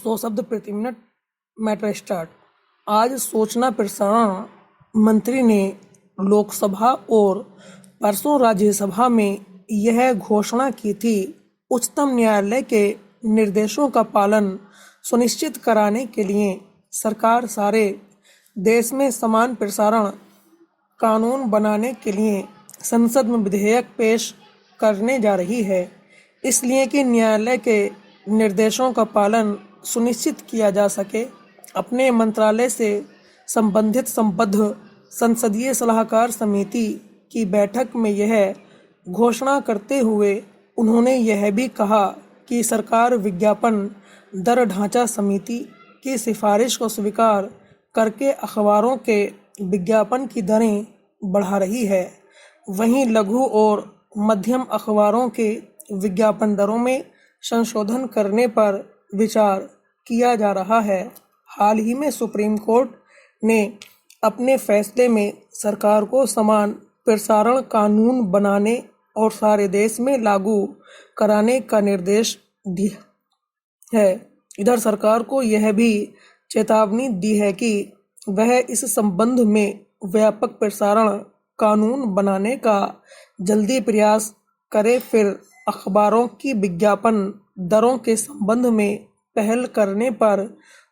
100 शब्द प्रति minute matter start. आज सूचना प्रसारण मंत्री ने लोकसभा और परसों राज्यसभा में यह घोषणा की थी। उच्चतम न्यायालय के निर्देशों का पालन सुनिश्चित कराने के लिए सरकार सारे देश में समान प्रसारण कानून बनाने के लिए संसद में विधेयक पेश करने जा रही है, इसलिए कि न्यायालय के निर्देशों का पालन सुनिश्चित किया जा सके। अपने मंत्रालय से संबंधित संबद्ध संसदीय सलाहकार समिति की बैठक में यह घोषणा करते हुए उन्होंने यह भी कहा कि सरकार विज्ञापन दर ढांचा समिति की सिफारिश को स्वीकार करके अखबारों के विज्ञापन की दरें बढ़ा रही है। वहीं लघु और मध्यम अखबारों के विज्ञापन दरों में संशोधन करने पर विचार किया जा रहा है। हाल ही में सुप्रीम कोर्ट ने अपने फैसले में सरकार को समान प्रसारण कानून बनाने और सारे देश में लागू कराने का निर्देश दिया है। इधर सरकार को यह भी चेतावनी दी है कि वह इस संबंध में व्यापक प्रसारण कानून बनाने का जल्दी प्रयास करे। फिर अखबारों की विज्ञापन दरों के संबंध में पहल करने पर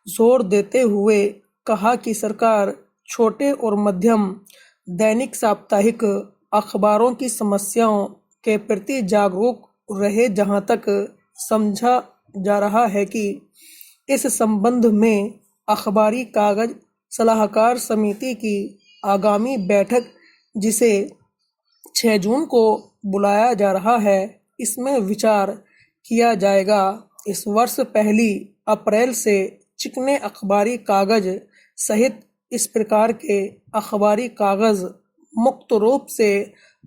जोर देते हुए कहा कि सरकार छोटे और मध्यम दैनिक साप्ताहिक अखबारों की समस्याओं के प्रति जागरूक रहे। जहां तक समझा जा रहा है कि इस संबंध में अखबारी कागज सलाहकार समिति की आगामी बैठक, जिसे 6 जून को बुलाया जा रहा है, इसमें विचार किया जाएगा। इस वर्ष 1 अप्रैल से चिकने अखबारी कागज सहित इस प्रकार के अखबारी कागज मुक्त रूप से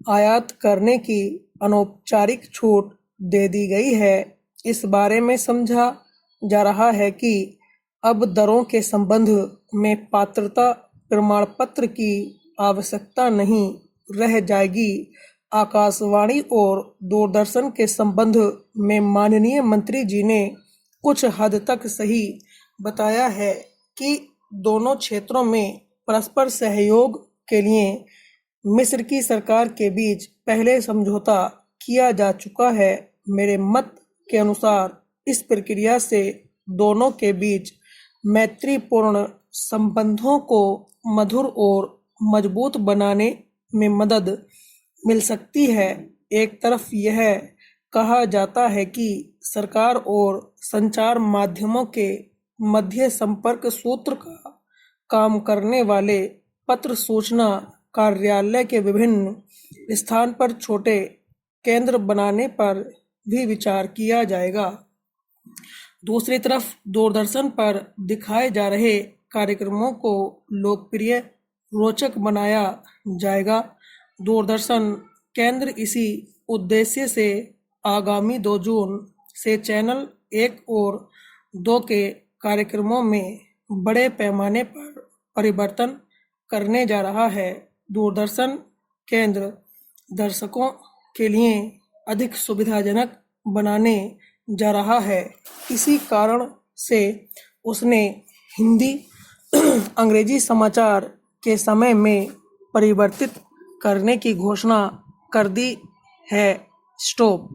आयात करने की अनौपचारिक छूट दे दी गई है। इस बारे में समझा जा रहा है कि अब दरों के संबंध में पात्रता प्रमाण पत्र की आवश्यकता नहीं रह जाएगी। आकाशवाणी और दूरदर्शन के संबंध में माननीय मंत्री जी ने कुछ हद तक सही बताया है कि दोनों क्षेत्रों में परस्पर सहयोग के लिए मिस्र की सरकार के बीच पहले समझौता किया जा चुका है। मेरे मत के अनुसार इस प्रक्रिया से दोनों के बीच मैत्रीपूर्ण संबंधों को मधुर और मजबूत बनाने में मदद मिल सकती है। एक तरफ यह कहा जाता है कि सरकार और संचार माध्यमों के मध्य संपर्क सूत्र का काम करने वाले पत्र सूचना कार्यालय के विभिन्न स्थान पर छोटे केंद्र बनाने पर भी विचार किया जाएगा। दूसरी तरफ दूरदर्शन पर दिखाए जा रहे कार्यक्रमों को लोकप्रिय, रोचक बनाया जाएगा। दूरदर्शन केंद्र इसी उद्देश्य से आगामी 2 जून से चैनल 1 और 2 के कार्यक्रमों में बड़े पैमाने पर परिवर्तन करने जा रहा है। दूरदर्शन केंद्र दर्शकों के लिए अधिक सुविधाजनक बनाने जा रहा है। इसी कारण से उसने हिंदी अंग्रेजी समाचार के समय में परिवर्तित करने की घोषणा कर दी है। स्टॉप।